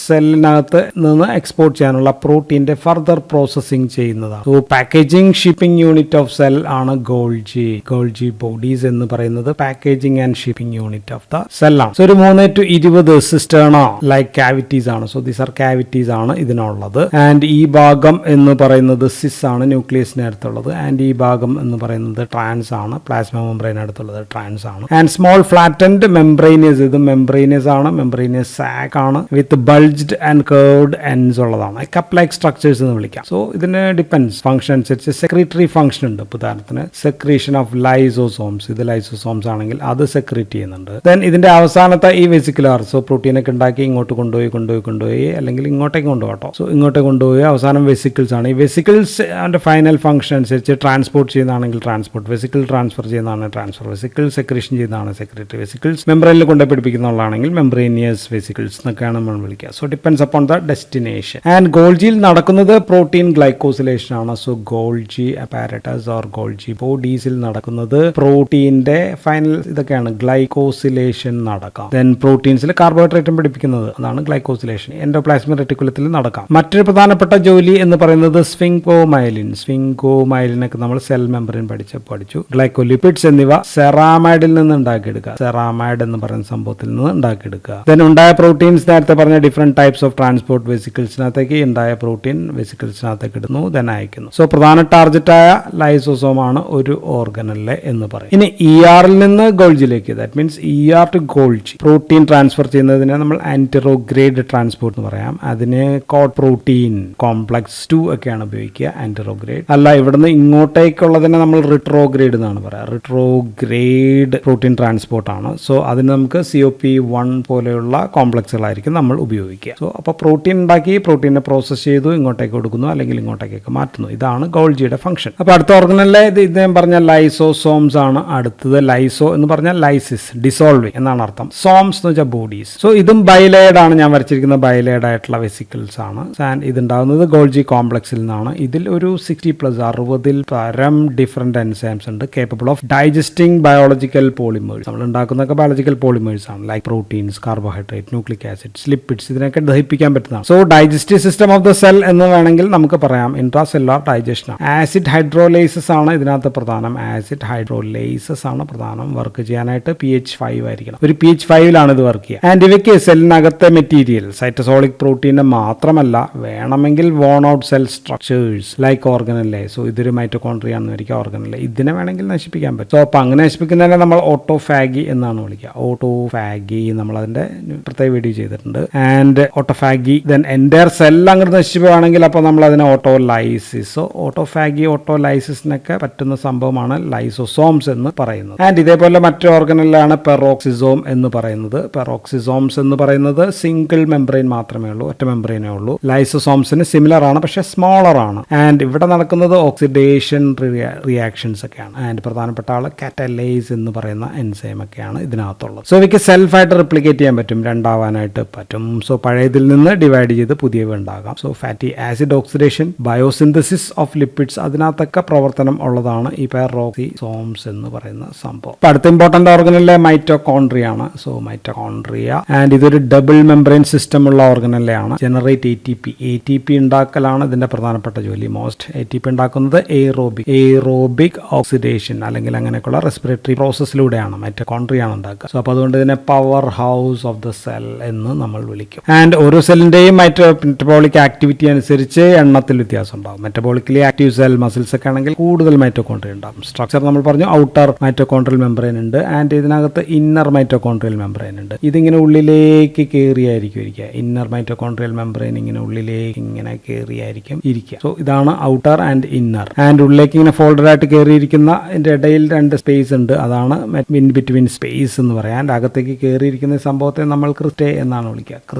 സെല്ലിനകത്ത് നിന്ന് എക്സ്പോർട്ട് ചെയ്യാനുള്ള പ്രോട്ടീന്റെ ഫർദർ പ്രോസസ്സിംഗ് ചെയ്യുന്നതാണ്. So packaging shipping unit of cell ആണ് ഗോൾജി ബോഡീസ് എന്ന് പറയുന്നത് packaging and shipping unit of the cell ആണ്. സോ ഒരു 3 to 20 സിസ്റ്റേണ ലൈക്ക് കാവിറ്റീസ് ആണ്. സോ ദീസ് ആർ കാവിറ്റീസ് ആണ് ഇതിനുള്ളത്. ആൻഡ് ഈ ഭാഗം എന്ന് പറയുന്നത് സിസ് ആണ്, ന്യൂക്ലിയസിന് അടുത്തുള്ളത്. ആൻഡ് ഈ ഭാഗം എന്ന് പറയുന്നത് ട്രാൻസ് ആണ്, പ്ലാസ്മ മെംബ്രെയിൻ അടുത്തുള്ളത് ട്രാൻസ് ആണ്. ആൻഡ് സ്മോൾ ഫ്ലാറ്റൻഡ് മെംബ്രെയിനസ്, ഇത് മെംബ്രെയിനസ് ആണ്, മെംബ്രെയിനസ് സാക്ക് ആണ് വിത്ത് ബൾജ്ഡ് ആൻഡ് കർവ്ഡ് എൻഡ്സ് ഉള്ളതാണ്. കപ്പ് ലൈക്ക് സ്ട്രക്ചേഴ്സ് എന്ന് വിളിക്കാം. സോ ഇതിന് ഡിപ്പെൻസ് ഫംഗ്ഷൻ അനുസരിച്ച് സെക്രീറ്ററി ഫംഗ്ഷൻ ഉണ്ട്. ഉദാഹരണത്തിന് സെക്രീഷൻ ഓഫ് ലൈസോസോംസ്, ഇത് ലൈസോസോംസ് ആണെങ്കിൽ അത് സെക്രീറ്റ് ചെയ്യുന്നുണ്ട്. ദെൻ ഇതിന്റെ അവസാനത്തെ ഈ വെസിക്കുലാർ, സോ പ്രോട്ടീനൊക്കെ ഉണ്ടാക്കി ഇങ്ങോട്ട് കൊണ്ടുപോയി അല്ലെങ്കിൽ ഇങ്ങോട്ടേക്ക് കൊണ്ടുപോകട്ടോ. സോ ഇങ്ങോട്ട് കൊണ്ടുപോയി അവസാനം വെസിക്കിൾസ് ആണ്. ഈ വെസിക്കിൾസ് അതിന്റെ ഫൈനൽ ഫംഗ്ഷൻ അനുസരിച്ച് ട്രാൻസ്പോർട്ട് ചെയ്യുന്നതാണെങ്കിൽ ട്രാൻസ്പോർട്ട്, വെസിക്കിൾ ട്രാൻസ്ഫർ ചെയ്യുന്നതാണ് ട്രാൻസ്ഫർ, വെസിക്കിൾ സെക്രീഷൻ ചെയ്യുന്നതാണ് സെക്രീറ്ററി, വെസിക്കിൾസ് മെംബ്രെയിനിൽ കൊണ്ടുപോയി പിടിപ്പിക്കുന്നുള്ളതാണെങ്കിൽ മെംബ്രെയിനിയസ് വെസിക്കിൾസ് എന്നൊക്കെയാണ് നമ്മൾ വിളിക്കുക. So depends upon the destination. And ഗോൾജിയിൽ നടക്കുന്നത് പ്രോട്ടീൻ ഗ്ലൈക്കോസിലേഷൻ ആണ്. So Golgi apparatus or Golgi ബോഡീസിൽ നടക്കുന്നത് പ്രോട്ടീന്റെ ഫൈനൽ ഇതൊക്കെയാണ് ഗ്ലൈക്കോസിലേഷൻ നടക്കാം. ദെൻ പ്രോട്ടീൻസിൽ കാർബോഹൈഡ്രേറ്റും പിടിപ്പിക്കുന്നത് അതാണ് ഗ്ലൈക്കോസിലേഷൻ. എൻഡോപ്ലാസ്മിക് റെറ്റിക്കുലത്തിൽ നടക്കാം. മറ്റൊരു പ്രധാനപ്പെട്ട ജോലി എന്ന് പറയുന്നത് സ്ഫിങ്കോമൈലിനൊക്കെ നമ്മൾ സെൽ മെമ്പറിൻ പഠിച്ചു. ഗ്ലൈക്കോലിപിഡ്സ് എന്നിവ സെറാമൈഡിൽ നിന്ന് ഉണ്ടാക്കിയെടുക്കുക. സെറാമൈഡ് എന്ന് പറയുന്ന സംഭവത്തിൽ നിന്ന് ഉണ്ടാക്കിയെടുക്കുക. ദെൻ ഉണ്ടായ പ്രോട്ടീൻസ് നേരത്തെ പറഞ്ഞ ഡിഫറെന്റ് ടൈപ്സ് ഓഫ് ട്രാൻസ്പോർട്ട് വെസിക്കിൾസിനകത്തേക്ക് ഉണ്ടായ പ്രോട്ടീൻ വെസിക്കിൾസിനകത്തേക്ക് ഇടുന്നു, ദെൻ അയക്കുന്നു. സോ പ്രധാന ടാർജറ്റായ ലൈസോസോം ആണ് ഒരു ഓർഗനലിലെ എന്ന് പറയും. ഇനി ERൽ നിന്ന് ഗോൾജിലേക്ക്, that means ER to Golgi protein transfer ചെയ്യുന്നതിനെ നമ്മൾ ആന്റിറോഗ്രേഡ് ട്രാൻസ്പോർട്ട് എന്ന് പറയാം. അതിന് കോഡ് പ്രോട്ടീൻ കോംപ്ലക്സ് 2 ഒക്കെയാണ് ഉപയോഗിക്കുക. ആന്റിറോഗ്രേഡ് അല്ല, ഇവിടുന്ന് ഇങ്ങോട്ടേക്കുള്ളതിനെ നമ്മൾ റിട്രോഗ്രേഡ് എന്നാണ് പറയുക. റിട്രോഗ്രേഡ് പ്രോട്ടീൻ ട്രാൻസ്പോർട്ട് ആണ്. സോ അതിന് നമുക്ക് COP1 പോലെയുള്ള കോംപ്ലക്സുകളായിരിക്കും നമ്മൾ ഉപയോഗിക്കുക. സോ അപ്പോൾ പ്രോട്ടീൻ ഉണ്ടാക്കി പ്രോട്ടീനെ പ്രോസസ് ചെയ്തു ഇങ്ങോട്ടേക്ക് കൊടുക്കുന്നു അല്ലെങ്കിൽ ഇങ്ങോട്ടേക്ക് മാറ്റുന്നു. ഇതാണ് ഗോൾജിയുടെ ഫംഗ്ഷൻ. അപ്പോൾ അടുത്ത ഓർഗനലിലെ ഇദ്ദേഹം പറഞ്ഞ ലൈസോസോംസ് ആണ് അടുത്തത്. ലൈസോ എന്ന് പറഞ്ഞാൽ ലൈസിസ്, ഡിസോൾവിങ് എന്നാണ് അർത്ഥം. സോംസ് എന്ന് വെച്ചാൽ ബോഡീസ്. സോ ഇതും ബൈലേഡ് ആണ്, ഞാൻ വരച്ചിരിക്കുന്ന ബൈലേഡ് ആയിട്ടുള്ള വെസിക്കിൾസ് ആണ്. ആൻഡ് ഇതുണ്ടാകുന്നത് ഗോൾജി കോംപ്ലക്സിൽ നിന്നാണ്. ഇതിൽ ഒരു 60+ പരം ഡിഫറെന്റ് എൻസൈംസ് ഉണ്ട് capable of digesting biological polymers. നമ്മൾ ഉണ്ടാക്കുന്നതൊക്കെ ബയോളജിക്കൽ പോളിമേഴ്സ് ആണ്, like proteins, carbohydrate, nucleic acids, lipids, ഇതിനൊക്കെ ദഹിപ്പിക്കാൻ പറ്റുന്നതാണ്. So digestive system of the cell എന്ന് വേണമെങ്കിൽ നമുക്ക് പറയാം. ഇൻട്രാസെല്ലുലാർ ഡൈജഷൻ ആണ്. ആസിഡ് ഹൈഡ്രോലൈസിസ് ആണ് ഇതിനകത്ത് പ്രധാനം. ആസിഡ് ഹൈഡ്രോലൈസിസ് ആണ് പ്രധാനം. വർക്ക് ചെയ്യാനായിട്ട് pH 5 ആയിരിക്കണം. ഒരു pH 5 ഇത് വർക്ക് ചെയ്യുക. ആൻഡ് ഇവയ്ക്ക് സെല്ലിനകത്തെ മെറ്റീരിയൽ സൈറ്റോസോളിക് പ്രോട്ടീനെ മാത്രമല്ല വേണമെങ്കിൽ won out cell structures like ഓർഗനല്ലേ. സോ ഇതൊരു മൈറ്റോകോൺട്രിയ ആണെന്ന് വരിക ഓർഗനല്ലേ, ഇതിനെ വേണമെങ്കിൽ നശിപ്പിക്കാൻ പറ്റും. സോ അപ്പോൾ അങ്ങനെ നശിപ്പിക്കുന്നതിനെ നമ്മൾ ഓട്ടോഫാഗി എന്നാണ് വിളിക്കുക. ഓട്ടോഫാഗി നമ്മൾ അതിന്റെ പ്രത്യേക വീഡിയോ ചെയ്തിട്ടുണ്ട്. And autophagy then entire cell അങ്ങോട്ട് നശിപ്പിക്കുകയാണെങ്കിൽ അപ്പോൾ നമ്മൾ അതിനെ ഓട്ടോലൈസിസ്. സോ ഓട്ടോഫാഗി ഓട്ടോലൈസിസിനൊക്കെ പറ്റുന്ന സംഭവമാണ് ലൈസോസോംസ് എന്ന് പറയുന്നത്. ആൻഡ് ഇതേപോലെ മറ്റൊരു ഓർഗനലാണ് പെറോക്സിസോം എന്ന് പറയുന്നത്. പെറോക്സിസോംസ് എന്ന് പറയുന്നത് സിംഗിൾ മെംബ്രെയിൻ മാത്രമേ ഉള്ളൂ, ഒറ്റ മെംബ്രെയിനേ ഉള്ളൂ. ലൈസോസോംസിന് സിമിലർ ആണ്, പക്ഷേ സ്മോളർ ആണ്. ആൻഡ് ഇവിടെ നടക്കുന്നത് ഓക്സിഡേഷൻ റിയാക്ഷൻസ് ഒക്കെയാണ്. ആൻഡ് പ്രധാനപ്പെട്ട ആൾ കാറ്റലൈസ് എന്ന് പറയുന്ന എൻസൈം ഒക്കെയാണ് ഇതിനകത്തുള്ളത്. സോ ഇവയ്ക്ക് സെൽഫായിട്ട് റിപ്ലിക്കേറ്റ് ചെയ്യാൻ പറ്റും, രണ്ടാവാനായിട്ട് പറ്റും. സോ പഴയതിൽ നിന്ന് ഡിവൈഡ് ചെയ്ത് പുതിയവ ഉണ്ടാകാം. So fatty acid oxidation, biosynthesis of lipids, അതിനകത്തൊക്കെ പ്രവർത്തനം ഉള്ളതാണ് ഈ പെറോക്സിസോംസ് എന്ന് പറയുന്ന സംഭവം. അടുത്ത ഇമ്പോർട്ടന്റ് ഓർഗനല്ലേ മൈറ്റോകോൺട്രിയ ആണ്. സോ മൈറ്റോകോൺട്രിയ ആൻഡ് ഇതൊരു ഡബിൾ മെംബ്രെയിൻ സിസ്റ്റം ഉള്ള ഓർഗനല്ലെയാണ്. ജനറേറ്റ് ATP ഉണ്ടാക്കലാണ് ഇതിന്റെ പ്രധാനപ്പെട്ട ജോലി. മോസ്റ്റ് ATP ഉണ്ടാക്കുന്നത് എയ്റോബിക് ഓക്സിഡേഷൻ അല്ലെങ്കിൽ അങ്ങനെയൊക്കെയുള്ള റെസ്പിറേറ്ററി പ്രോസസ്സിലൂടെയാണ് മൈറ്റോകോൺട്രിയ ആണ് ഉണ്ടാക്കുക. സോ അപ്പോൾ അതുകൊണ്ട് ഇതിനെ power house of the cell എന്ന് നമ്മൾ വിളിക്കും. ആൻഡ് ഓരോ സെല്ലിന്റെയും മെറ്റബോളിക് ആക്ടിവിറ്റി അനുസരിച്ച് എണ്ണത്തിൽ വ്യത്യാസം ഉണ്ടാകും. മെറ്റബോളിക്കലി ആക്റ്റീവ് സെൽ മസിൽസ് ഒക്കെ ആണെങ്കിൽ കൂടുതൽ മൈറ്റോകോൺട്രിയ ഉണ്ടാകും. സ്ട്രക്ചർ നമ്മൾ പറഞ്ഞു ഔട്ടർ മൈറ്റോകോൺട്രിയൽ മെംബ്രെയിൻ ഉണ്ട് ആൻഡ് ഇതിനകത്ത് ഇന്നർ മൈറ്റോകോൺട്രിയൽ മെംബ്രെയിൻ ഉണ്ട്. ഇതിങ്ങനെ ഉള്ളിലേക്ക് കയറിയായിരിക്കും ഇരിക്കുക. ഇന്നർ മൈറ്റോകോൺട്രിയൽ മെംബ്രെയിൻ ഇങ്ങനെ ഉള്ളിലേക്ക് ഇങ്ങനെ കയറിയായിരിക്കും ഇരിക്കുക. സോ ഇതാണ് ഔട്ടർ ആൻഡ് ഇന്നർ. ആൻഡ് ഉള്ളിലേക്ക് ഇങ്ങനെ ഫോൾഡഡ് ആയിട്ട് കയറിയിരിക്കുന്ന ഇതിന്റെ ഇടയിൽ 2 സ്പേസ് ഉണ്ട്. അതാണ് ഇൻ ബിറ്റ്വീൻ സ്പേസ് എന്ന് പറയാം. ആൻഡ് അകത്തേക്ക് കയറിയിരിക്കുന്ന സംഭവത്തെ നമ്മൾ ക്രിസ്റ്റേ എന്നാണ്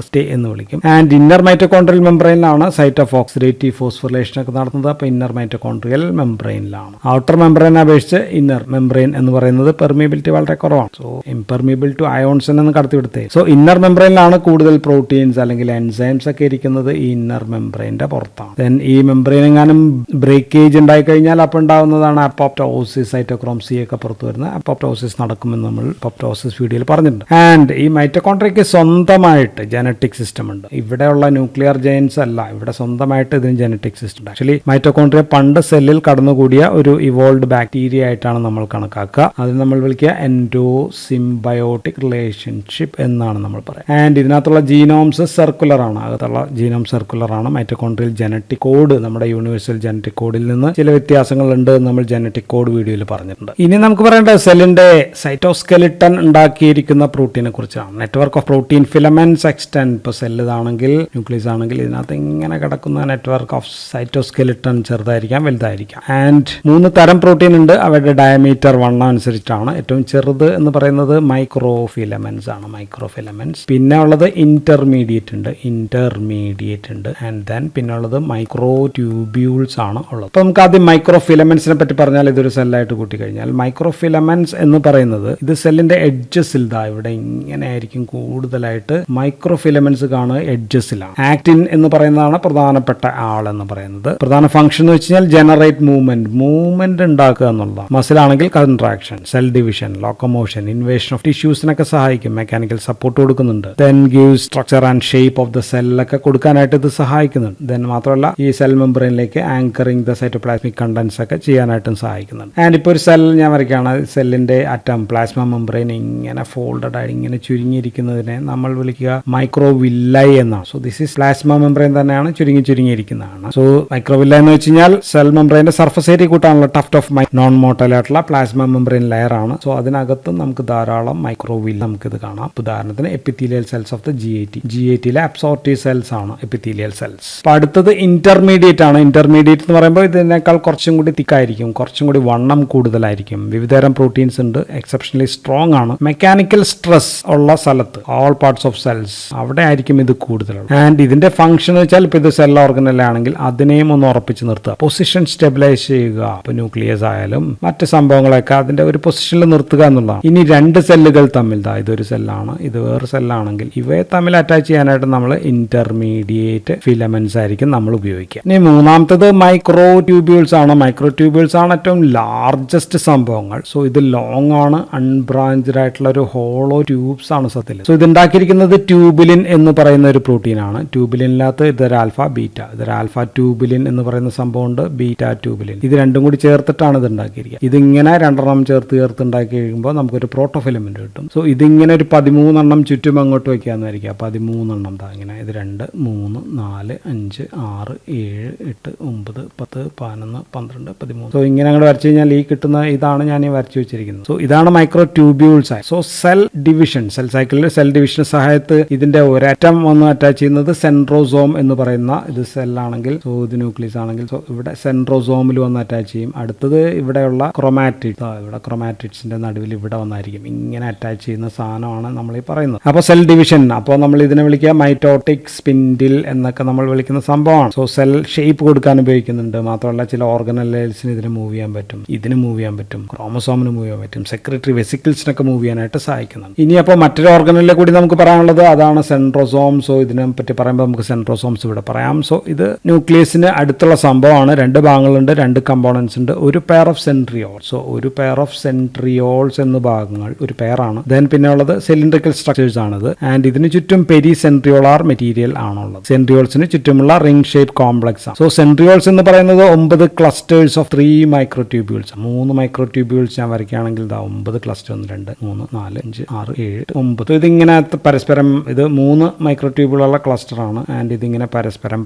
വിളിക്കുക. ആൻഡ് ഇന്നർ മൈറ്റോകോൺട്രിയൽ മെംബ്രെയിനിലാണ് സൈറ്റ് ഓഫ് ഓക്സിഡേറ്റീവ് ഫോസ്ഫോറിലേഷൻ ഒക്കെ നടത്തുന്നത്. അപ്പോൾ ഇന്നർ മൈറ്റോകോൺട്രിയൽ മെംബ്രെയിനിലാണ്. ഔട്ടർ മെംബ്രെയിനെ അപേക്ഷിച്ച് ഇന്നർ മെംബ്രെയിൻ എന്ന് പറയുന്നത് പെർമിയബിലിറ്റി വളരെ കുറവാണ്. സോ ഇംപെർമിയബിൾ ടു അയോൺസ് എന്ന് കടത്തിവിടുത്തേ. സോ ഇന്നർ മെംബ്രെയിനിലാണ് കൂടുതൽ പ്രോട്ടീൻസ് അല്ലെങ്കിൽ എൻസൈംസ് ഒക്കെ ഇരിക്കുന്നത് ഈ ഇന്നർ മെംബ്രെയിന്റെ പുറത്താണ്. ദെൻ ഈ മെംബ്രെയിൻ എങ്ങാനും ബ്രേക്കേജ് ഉണ്ടായി കഴിഞ്ഞാൽ അപ്പോൾ ഉണ്ടാവുന്നതാണ് അപ്പോപ്റ്റോസിസ്. സൈറ്റോക്രോം C ഒക്കെ പുറത്തു വരുന്ന അപ്പോപ്റ്റോസിസ് നടക്കുമെന്ന് നമ്മൾ അപ്പോപ്റ്റോസിസ് വീഡിയോയിൽ പറഞ്ഞിട്ടുണ്ട്. ആൻഡ് ഈ മൈറ്റോകോൺട്രിയയ്ക്ക് സ്വന്തമായിട്ട് ജനറ്റിക് സിസ്റ്റം ഉണ്ട്. ഇവിടെയുള്ള ന്യൂക്ലിയർ ജെയിൻസ് അല്ല, ഇവിടെ സ്വന്തമായിട്ട് ഇതിന് ജനറ്റിക് സിസ്റ്റം ഉണ്ട്. ആക്ച്വലി മൈറ്റോകോൺട്രിയ പണ്ട് സെല്ലിൽ കടന്നുകൂടിയ ഒരു ഇവോൾവ്ഡ് ബാക്ടീരിയ ആയിട്ടാണ് നമ്മൾ കണക്കാക്കുക. അതിന് നമ്മൾ വിളിക്കുക എൻഡോസിംബയോട്ടിക് റിലേഷൻഷിപ്പ് എന്നാണ് നമ്മൾ പറയുക. ആൻഡ് ഇതിനകത്തുള്ള ജീനോംസ് സർക്കുലർ ആണ്. അകത്തുള്ള ജീനോം സർക്കുലർ ആണ്. മൈറ്റോകോൺട്രിയൽ ജനറ്റിക് കോഡ് നമ്മുടെ യൂണിവേഴ്സൽ ജനറ്റിക് കോഡിൽ നിന്ന് ചില വ്യത്യാസങ്ങളുണ്ട് നമ്മൾ ജനറ്റിക് കോഡ് വീഡിയോയിൽ പറഞ്ഞിട്ടുണ്ട്. ഇനി നമുക്ക് പറയേണ്ടത് സെല്ലിന്റെ സൈറ്റോസ്കെലിട്ടൺ ഉണ്ടാക്കിയിരിക്കുന്ന പ്രോട്ടീനെ കുറിച്ചാണ്. Network of protein filaments extend. ഇപ്പോൾ സെല്ല് ആണെങ്കിൽ ന്യൂക്ലിയസ് ആണെങ്കിൽ ഇതിനകത്ത് ഇങ്ങനെ കിടക്കുന്ന നെറ്റ്വർക്ക് ഓഫ് സൈറ്റോസ്കെലിട്ടൺ ചെറുതായിരിക്കാം വലുതായിരിക്കാം. ആൻഡ് 3 തരം പ്രോട്ടീൻ ഉണ്ട്. അവരുടെ ഡയമീറ്റർ വണ്ണം അനുസരിച്ചാണ്. ഏറ്റവും ചെറുത് എന്ന് പറയുന്നത് മൈക്രോ ഫിലമെന്റ്സ് ആണ്. പിന്നെ ഉള്ളത് ഇന്റർമീഡിയറ്റ് ഉണ്ട് ആൻഡ് ദെൻ പിന്നെ ഉള്ളത് മൈക്രോ ട്യൂബ്യൂൾസ് ആണ് ഉള്ളത്. അപ്പോൾ നമുക്ക് ആദ്യം മൈക്രോ ഫിലമെന്റ്സിനെ പറ്റി പറഞ്ഞാൽ ഇതൊരു സെല്ലായിട്ട് കൂട്ടിക്കഴിഞ്ഞാൽ മൈക്രോ ഫിലമെന്റ്സ് എന്ന് പറയുന്നത് ഇത് സെല്ലിന്റെ എഡ്ജസിൽ ഇവിടെ ഇങ്ങനെ ആയിരിക്കും കൂടുതലായിട്ട് മൈക്രോ ഫിലമെന്റ്സ് കാണുക എഡ്ജസിലാണ്. ആക്ടിൻ എന്ന് പറയുന്നതാണ് പ്രധാനപ്പെട്ട ആളെന്ന് പറയുന്നത്. പ്രധാന ഫംഗ്ഷൻ എന്ന് വെച്ചാൽ ജനറേറ്റ് മൂവ്മെന്റ് ഉണ്ടാക്കുക എന്നുള്ളതാണ്. മസിലാണെങ്കിൽ contraction, cell division, locomotion, invasion of ടിഷ്യൂസിനൊക്കെ സഹായിക്കും. മെക്കാനിക്കൽ സപ്പോർട്ട് കൊടുക്കുന്നുണ്ട്. Then give structure and shape of the സെല്ലൊക്കെ കൊടുക്കാനായിട്ട് ഇത് സഹായിക്കുന്നുണ്ട്. ദെൻ മാത്രമല്ല ഈ സെൽ മെംബ്രെയിനിലേക്ക് ആങ്കറിംഗ് ദ സൈറ്റോപ്ലാസ്മിക് കണ്ടൻസ് ഒക്കെ ചെയ്യാനായിട്ടും സഹായിക്കുന്നുണ്ട്. ആൻഡ് ഇപ്പോൾ ഒരു സെൽ ഞാൻ വരയ്ക്കുകയാണ്. സെല്ലിന്റെ അറ്റം പ്ലാസ്മ മെംബ്രെയിൻ ഇങ്ങനെ ഫോൾഡഡ് ആയി ഇങ്ങനെ ചുരുങ്ങിയിരിക്കുന്നതിനെ നമ്മൾ വിളിക്കുക മൈക്രോവില്ലൈ എന്നാണ്. So this is plasma membrane തന്നെയാണ് ചുരുങ്ങിയിരിക്കുന്നതാണ്. സോ മൈക്രോവില്ല എന്ന് വെച്ച് കഴിഞ്ഞാൽ സെൽ മെംബ്രെയിന്റെ സർഫസ് ഏരിയ കൂട്ടാനുള്ള ടഫ്റ്റ് ഓഫ് നോൺ മോട്ടൽ ആയിട്ടുള്ള പ്ലാസ്മ മെംബ്രെയിൻ ലെയർ ആണ്. സോ അതിനകത്ത് നമുക്ക് ധാരാളം മൈക്രോവില്ല നമുക്കിത് കാണാം. ഉദാഹരണത്തിന് എപ്പിത്തീലിയൽ സെൽസ് ഓഫ് ദ GAT-യിലെ അബ്സോർട്ടീവ് സെൽസ് ആണ് എപ്പിത്തീലിയൽ സെൽസ്. അപ്പൊ അടുത്തത് ഇന്റർമീഡിയറ്റ് ആണ്. ഇന്റർമീഡിയറ്റ് എന്ന് പറയുമ്പോൾ ഇതിനേക്കാൾ കുറച്ചും കൂടി തിക്കായിരിക്കും, കുറച്ചും കൂടി വണ്ണം കൂടുതലായിരിക്കും. വിവിധതരം പ്രോട്ടീൻസ് ഉണ്ട്. എക്സെപ്ഷണലി സ്ട്രോങ് ആണ്. മെക്കാനിക്കൽ സ്ട്രെസ് ഉള്ള സ്ഥലത്ത് ഓൾ പാർട്സ് ഓഫ് സെൽസ് അവിടെ ആയിരിക്കും ഇത് കൂടുതലുള്ളത്. ആൻഡ് ഇതിന്റെ ഫംഗ്ഷൻ എന്ന് വെച്ചാൽ ഇപ്പൊ ഇത് സെൽ ഓർഗനലാണെങ്കിൽ അതിനെയും ഒന്ന് ഉറപ്പിച്ച് നിർത്തുക, പൊസിഷൻ സ്റ്റെബിലൈസ് ചെയ്യുക. ഇപ്പൊ ന്യൂക്ലിയസ് ആയാലും മറ്റ് സംഭവങ്ങളൊക്കെ അതിന്റെ ഒരു പൊസിഷനിൽ നിർത്തുക എന്നുള്ളതാണ്. ഇനി 2 സെല്ലുകൾ തമ്മിൽ ഇതൊരു സെല്ലാണ്, ഇത് വേറെ സെല്ലാണെങ്കിൽ ഇവയെ തമ്മിൽ അറ്റാച്ച് ചെയ്യാനായിട്ട് നമ്മൾ ഇന്റർമീഡിയറ്റ് ഫിലമെന്റ്സ് ആയിരിക്കും നമ്മൾ ഉപയോഗിക്കുക. ഇനി മൂന്നാമത്തത് മൈക്രോ ട്യൂബ്യൂൾസ് ആണ്. മൈക്രോ ട്യൂബ്യൂൾസ് ആണ് ഏറ്റവും ലാർജസ്റ്റ് സംഭവങ്ങൾ. സോ ഇത് ലോങ് ആണ്, അൺബ്രാഞ്ച്ഡ് ആയിട്ടുള്ള ഒരു ഹോളോ ട്യൂബ്സ് ആണ് സത്യത്തിൽ. സോ ഇത് ഉണ്ടാക്കിയിരിക്കുന്നത് ട്യൂബുലിൻ എന്ന് പറയുന്ന ഒരു പ്രോട്ടീൻ ആണ്. ട്യൂബുലിനകത്ത് ഇതൊരു ആൽഫ ബീറ്റ, ഇതൊരു ആൽഫ ട്യൂബുലിൻ എന്ന് പറയുന്ന സംഭവം ഉണ്ട്, ബീറ്റ ട്യൂബുലിൻ. ഇത് രണ്ടും കൂടി ചേർത്തിട്ടാണ് ഇത് ഉണ്ടാക്കിയിരിക്കുക. ഇതിങ്ങനെ 2 ചേർത്ത് ഉണ്ടാക്കി കഴിയുമ്പോൾ നമുക്കൊരു പ്രോട്ടോഫിലമെന്റ് കിട്ടും. സോ ഇതിങ്ങനെ ഒരു 13 ചുറ്റും അങ്ങോട്ട് വയ്ക്കാന്ന് വരിക. 13 ഇങ്ങനെ ഇത് 2, 3, 4, 5, 6, 7, 8, 9, 10, 11, 12, 13. സോ ഇങ്ങനെ അങ്ങോട്ട് വരച്ചു കഴിഞ്ഞാൽ ഈ കിട്ടുന്ന ഇതാണ് ഞാൻ ഈ വരച്ചു വെച്ചിരിക്കുന്നത്. സോ ഇതാണ് micro tubules. So cell division, cell സൈക്കിളിൽ സെൽ ഡിവിഷൻ സഹായത്ത് ഇതിന്റെ ഒരറ്റം വന്ന് അറ്റാച്ച് ചെയ്യുന്നത് സെൻട്രോസോം എന്ന് പറയുന്ന ഇത് സെല്ലാണെങ്കിൽ, സോ ഇത് ന്യൂക്ലിയസ് ആണെങ്കിൽ സോ ഇവിടെ സെൻട്രോസോമിൽ വന്ന് അറ്റാച്ച് ചെയ്യും. അടുത്തത് ഇവിടെയുള്ള ക്രോമാറ്റിഡ്, ഇവിടെ ക്രോമാറ്റിഡ്സിന്റെ നടുവിൽ ഇവിടെ വന്നായിരിക്കും ഇങ്ങനെ അറ്റാച്ച് ചെയ്യുന്ന സാധനമാണ് നമ്മൾ ഈ പറയുന്നത്. അപ്പോൾ സെൽ ഡിവിഷൻ, അപ്പോൾ നമ്മൾ ഇതിനെ വിളിക്കുക മൈറ്റോട്ടിക് സ്പിൻഡിൽ എന്നൊക്കെ നമ്മൾ വിളിക്കുന്ന സംഭവമാണ്. സോ സെൽ ഷേപ്പ് കൊടുക്കാൻ ഉപയോഗിക്കുന്നുണ്ട്. മാത്രമല്ല ചില ഓർഗനലൈസിന് ഇതിന് മൂവ് ചെയ്യാൻ പറ്റും, ഇതിന് മൂവ് ചെയ്യാൻ പറ്റും, ക്രോമസോമിന് മൂവ് ചെയ്യാൻ പറ്റും, സെക്രട്ടറി വെസിക്കിൾസിനൊക്കെ മൂവ് ചെയ്യാനായിട്ട് സഹായിക്കുന്നുണ്ട്. ഇനി അപ്പോൾ മറ്റൊരു ഓർഗനലിലെ കൂടി നമുക്ക് പറയാനുള്ളത് പിന്നെയുള്ളത് അതാണ് സെൻട്രോസോം. സോ ഇതിനെ പറ്റി പറയുമ്പോൾ നമുക്ക് സെൻട്രോസോംസ് ഇവിടെ പറയാം. സോ ഇത് ന്യൂക്ലിയസിന് അടുത്തുള്ള സംഭവമാണ്. 2 ഭാഗങ്ങളുണ്ട്, 2 കമ്പോണൻസ് ഉണ്ട്, ഒരു പെയർ ഓഫ് സെൻട്രിയോൾസ്. സോ ഒരു പെയർ ഓഫ് സെൻട്രിയോൾസ് എന്ന ഭാഗങ്ങൾ ഒരു പെയറാണ്. ദെൻ പിന്നെ ഉള്ളത് സിലിണ്ടറിക്കൽ സ്ട്രക്ചേഴ്സ് ആണിത്. ആൻഡ് ഇതിന് ചുറ്റും പെരി സെൻട്രിയോളാർ മെറ്റീരിയൽ ആണുള്ളത്. സെൻട്രിയോൾസിന് ചുറ്റുമുള്ള റിംഗ് ഷേപ്പ് കോംപ്ലക്സ് ആണ്. സോ സെൻട്രിയോൾസ് എന്ന് പറയുന്നത് 9 ക്ലസ്റ്റേഴ്സ് ഓഫ് 3 മൈക്രോട്യൂബ്യൂൾസ്. 3 മൈക്രോട്യൂബ്യൂൾസ് ഞാൻ വരയ്ക്കുകയാണെങ്കിൽ 9 ക്ലസ്റ്റർ 1 2 3 4 5 6 7 9. ഇതിങ്ങനെ പരസ്പരം ഇത് 3 മൈക്രോട്യൂബുകളുള്ള ക്ലസ്റ്റർ ആണ്. ആൻഡ് ഇതിങ്ങനെ പരസ്പരം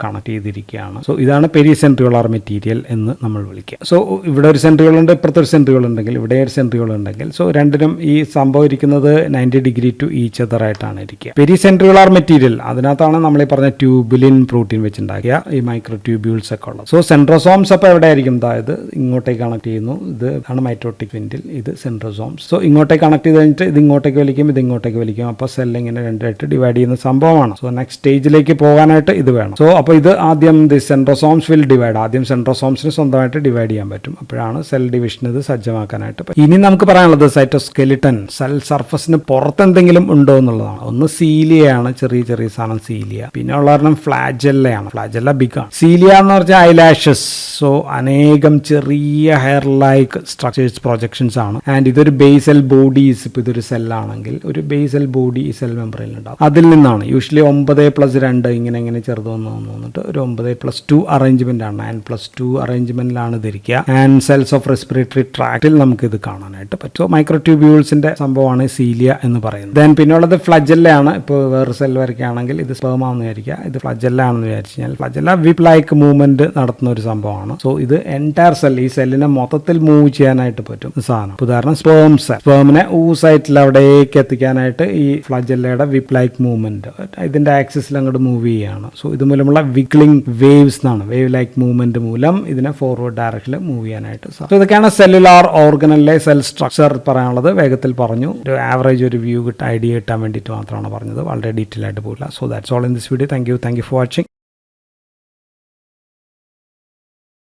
കണക്ട് ചെയ്തിരിക്കുകയാണ്. സോ ഇതാണ് പെരി സെൻട്രിയോളാർ മെറ്റീരിയൽ എന്ന് നമ്മൾ വിളിക്കുക. സോ ഇവിടെ ഒരു സെൻട്രിയോൾ ഉണ്ട്, ഇപ്പുറത്തെ ഒരു സെൻട്രിയോൾ ഉണ്ടെങ്കിൽ ഇവിടെ ഒരു സെൻട്രിയോൾ ഉണ്ടെങ്കിൽ സോ രണ്ടിനും ഈ സംഭവം ഇരിക്കുന്നത് 90 ഡിഗ്രി ടു ഈച്ച് അതർ ആയിട്ടാണ് ഇരിക്കുക. പെരി സെൻട്രിയോളാർ മെറ്റീരിയൽ അതിനകത്താണ് നമ്മൾ ഈ പറഞ്ഞ ട്യൂബുലിൻ പ്രോട്ടീൻ വെച്ചുണ്ടാക്കിയ ഈ മൈക്രോ ട്യൂബ്യൂൾസ് ഒക്കെ ഉള്ളത്. സോ സെൻട്രോസോംസ് അപ്പോൾ എവിടെ ആയിരിക്കും? അതായത് ഇങ്ങോട്ടേക്ക് കണക്ട് ചെയ്യുന്നു. ഇത് ആണ് മൈറ്റോട്ടിക് വെന്റിൽ, ഇത് സെൻട്രോസോംസ്. സോ ഇങ്ങോട്ടേക്ക് കണക്ട് ചെയ്ത് കഴിഞ്ഞിട്ട് ഇത് ഇങ്ങോട്ടേക്ക് വലിക്കും, ഇത് ഇങ്ങോട്ടേക്ക് വലിക്കും. അപ്പോൾ സെൽ ഇങ്ങനെ രണ്ടായിട്ട് ഡിവൈഡ് ചെയ്യുന്ന സംഭവമാണ്. സോ നെക്സ്റ്റ് സ്റ്റേജിലേക്ക് പോകാനായിട്ട് ഇത് വേണം. സോ അപ്പോൾ ഇത് ആദ്യം സെൻട്രോസോംസ് വിൽ ഡിവൈഡ്. ആദ്യം സെൻട്രോസോംസിന് സ്വന്തമായിട്ട് ഡിവൈഡ് ചെയ്യാൻ പറ്റും. അപ്പോഴാണ് സെൽ ഡിവിഷൻ ഇത് സജ്ജമാക്കാനായിട്ട്. ഇനി നമുക്ക് പറയാനുള്ളത് സൈറ്റോസ്കെലിട്ടൻ, സെൽ സർഫസിന് പുറത്ത് എന്തെങ്കിലും ഉണ്ടോ എന്നുള്ളതാണ്. ഒന്ന് സീലിയയാണ്, ചെറിയ സാധനം സീലിയ. പിന്നെ ഉള്ള കാരണം ഫ്ലാജെല്ലയാണ്. ഫ്ലാജെല്ല ബിഗ് ആണ്. സീലിയ എന്ന് പറഞ്ഞാൽ ഐലാഷസ്. സോ അനേകം ചെറിയ ഹെയർ ലൈക്ക് സ്ട്രക്ചേഴ്സ് പ്രൊജക്ഷൻസ് ആണ്. ആൻഡ് ഇതൊരു ബേസൽ ബോഡീസ്. ഇപ്പൊ ഇതൊരു സെല്ലാണെങ്കിൽ ഒരു ബേസൽ ബോഡി ഈ സെൽ മെമ്പറിൽ ഉണ്ടാവും. അതിൽ നിന്നാണ് യൂഷ്വലി 9+2 ഇങ്ങനെ ചെറുത് വന്നിട്ട് ഒരു 9+2 അറേഞ്ച്മെന്റ് ആണ്. 9+2 അറേഞ്ച്മെന്റിലാണ് ധരിക്കുക. ആൻഡ് സെൽസ് ഓഫ് റെസ്പിറേറ്ററി ട്രാക്റ്റിൽ നമുക്ക് ഇത് കാണാനായിട്ട് പറ്റും. മൈക്രോട്യൂബ്യൂൾസിന്റെ സംഭവമാണ് സീലിയ എന്ന് പറയുന്നത്. ദെൻ പിന്നുള്ളത് ഫ്ലജെല്ല ആണ്. ഇപ്പോൾ വേറെ സെൽ വരയ്ക്കുകയാണെങ്കിൽ ഇത് സ്പെർമാന്ന് വിചാരിക്കുക, ഇത് ഫ്ലജെല്ല ആണെന്ന് വിചാരിച്ചു കഴിഞ്ഞാൽ ഫ്ലജെല്ല വിപ്പ് ലൈക്ക് മൂവ്മെന്റ് നടത്തുന്ന ഒരു സംഭവമാണ്. സോ ഇത് എൻറ്റയർ സെൽ, ഈ സെല്ലിനെ മൊത്തത്തിൽ മൂവ് ചെയ്യാനായിട്ട് പറ്റും സാധനം. ഉദാഹരണം സ്പേം സെൽ, സ്പേമിനെ ഊസൈറ്റിൽ അവിടേക്ക് എത്തിക്കാനായിട്ട് ഈ ഫ്ലജെല്ലയുടെ വിപ്പ് ലൈക്ക് മൂവ്മെന്റ് ഇതിന്റെ ആക്സിസിൽ അങ്ങോട്ട് മൂവ് ചെയ്യുകയാണ്. സോ ഇതുമൂലമുള്ള വിഗ്ലിംഗ് വേവ്സ് എന്നാണ്. വേവ് ലൈക്ക് മൂവ്മെന്റ് മൂലം ഇതിനെ ഫോർവേഡ് ഡയറക്ഷനിൽ മൂവ് ചെയ്യാനായിട്ട് സാധിക്കും. സോ ഇതൊക്കെയാണ് സെല്ലുലാർ ഓർഗനലിലെ സെൽ സ്ട്രക്ചർ പറയാനുള്ളത്. വേഗത്തിൽ പറഞ്ഞു, ഒരു ആവറേജ് ഒരു വ്യൂ ഐഡിയ കിട്ടാൻ വേണ്ടിയിട്ട് മാത്രമാണ് പറഞ്ഞത്. വളരെ ഡീറ്റെയിൽ ആയിട്ട് പോകില്ല. So that's all in this video. Thank you for watching.